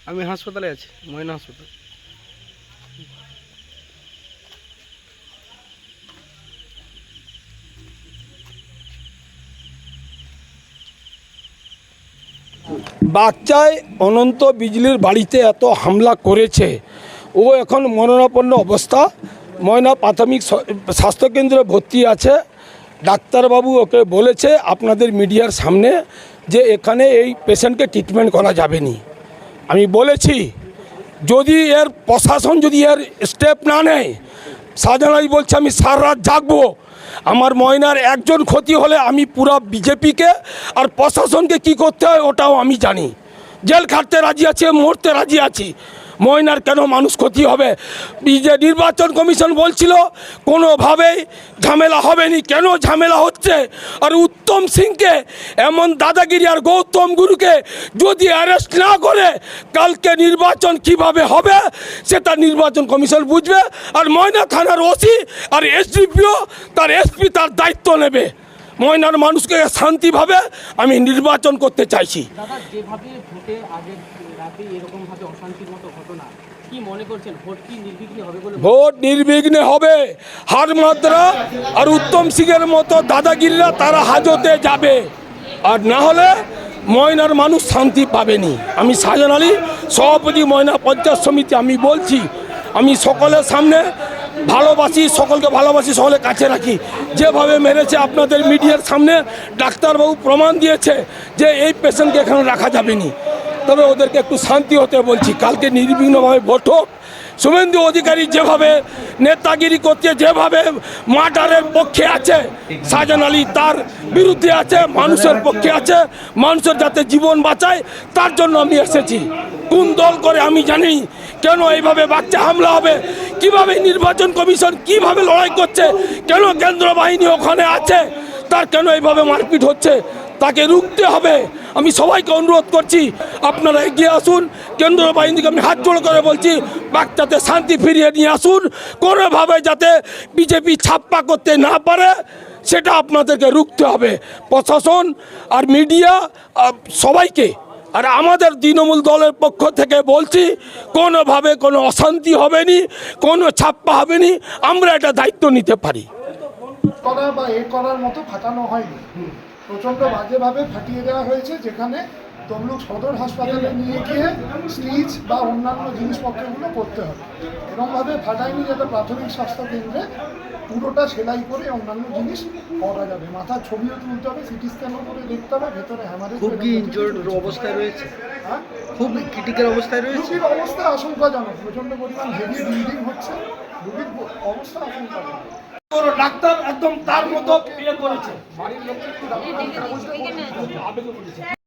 আমি হাসপাতালে আছি, ময়না হাসপাতাল। বাচ্চায় অনন্ত বিজলির বাড়িতে এত হামলা করেছে, ও এখন মরণাপন্ন অবস্থা। ময়না প্রাথমিক স্বাস্থ্যকেন্দ্রে ভর্তি আছে। ডাক্তারবাবু ওকে বলেছে আপনাদের মিডিয়ার সামনে যে এখানে এই পেশেন্টকে ট্রিটমেন্ট করা যাবে না। আমি বলেছি যদি এর প্রশাসন যদি এর স্টেপ না নেয়, শাহজাহান বলছে আমি সারা রাত জাগবো। আমার ময়নার একজন ক্ষতি হলে আমি পুরো বিজেপিকে আর প্রশাসনকে কি করতে হয় ওটাও আমি জানি। জেল খাটতে রাজি আছি, মরতে রাজি আছি। ময়নার কেন মানুষ ক্ষতি হবে? নির্বাচন কমিশন বলছিল কোনোভাবেই ঝামেলা হবে না, কেন ঝামেলা হচ্ছে? আর উত্তম সিংকে এমন দাদাগিরি আর গৌতম গুরুকে যদি অ্যারেস্ট না করে কালকে নির্বাচন কিভাবে হবে সেটা নির্বাচন কমিশন বুঝবে। আর ময়না থানার ওসি আর এসডিপিও তার এসপি তার দায়িত্ব নেবে। ময়নার মানুষকে শান্তিভাবে আমি নির্বাচন করতে চাইছি। দাদা, যেভাবে ভোটের আগের রাতে এরকম ভাবে অশান্তির মতো ঘটনা, কি মনে করছেন ভোট কি নির্বিঘ্নে হবে বলে? ভোট নির্বিঘ্নে হবে। হার মাত্রা আর উত্তম সিংয়ের মতো দাদাগিরিরা তারা হাজতে যাবে, আর না হলে ময়নার মানুষ শান্তি পাবেনি। আমি শাহজাহান আলী, সভাপতি ময়না পঞ্চায়েত সমিতি, আমি বলছি আমি সকলের সামনে ভালোবাসি, সকলকে ভালোবাসি, সকলের কাছে রাখি। যেভাবে মেরেছে আপনাদের মিডিয়ার সামনে ডাক্তারবাবু প্রমাণ দিয়েছে যে এই পেশেন্টকে এখানে রাখা যাবে না। তবে ওদেরকে একটু শান্তি হতে বলছি, কালকে নির্বিঘ্নভাবে ভোট হোক। শুভেন্দু অধিকারী যেভাবে নেতাগিরি করছে, যেভাবে মার্ডারের পক্ষে আছে, শাহজাহান আলী তার বিরুদ্ধে আছে, মানুষের পক্ষে আছে, মানুষের যাতে জীবন বাঁচায় তার জন্য আমি এসেছি। কোন দল করে আমি জানি, কেন এইভাবে বাচ্চা হামলা হবে, কিভাবে নির্বাচন কমিশন কিভাবে লড়াই করছে, কেন কেন্দ্র বাহিনী ওখানে আছে, তার কেন এইভাবে মারপিট হচ্ছে, তাকে রুখতে হবে। আমি সবাইকে অনুরোধ করছি আপনারা এগিয়ে আসুন। কেন্দ্র বাহিনীকে আমি হাত জোড় করে বলছি বাচ্চাতে শান্তি ফিরিয়ে নিয়ে আসুন। কোনোভাবে যাতে বিজেপি ছাপ্পা করতে না পারে সেটা আপনাদেরকে রুখতে হবে, প্রশাসন আর মিডিয়া সবাইকে। আর আমাদের তৃণমূল দলের পক্ষ থেকে বলছি কোনোভাবে কোনো অশান্তি হবে না, কোনো ছাপ্পা হবে না, আমরা এটা দায়িত্ব নিতে পারি। করা বা করার মতো ফাটানো হয়নি, প্রচণ্ড বাজেভাবে ফাটিয়ে দেওয়া হয়েছে। যেখানে তমলুক সদর হাসপাতালে নিয়ে গিয়ে স্টিচ বা অন্যান্য জিনিসপত্রগুলো করতে হবে, এরকমভাবে ফাটায়নি যাতে প্রাথমিক স্বাস্থ্য কেন্দ্রে পুরোটা সেলাই করে অন্যান্য জিনিস করা যাবে। মাথার ছবিও তুলতে হবে, সিটি স্ক্যানও করে দেখতে হবে ভেতরে হ্যামারেজ। খুব কি ইনজোর্ড অবস্থায় রয়েছে? হ্যাঁ, খুব ক্রিটিক্যাল অবস্থায় রয়েছে। রোগীর অবস্থা আশঙ্কাজনক, প্রচণ্ড পরিমাণ হেভি ব্লিডিং হচ্ছে, রোগীর অবস্থা আশঙ্কাজনক। ডাক্তার একদম তার মতো ইয়ে করেছে। বাড়ির লোককে একটু ডাক্তার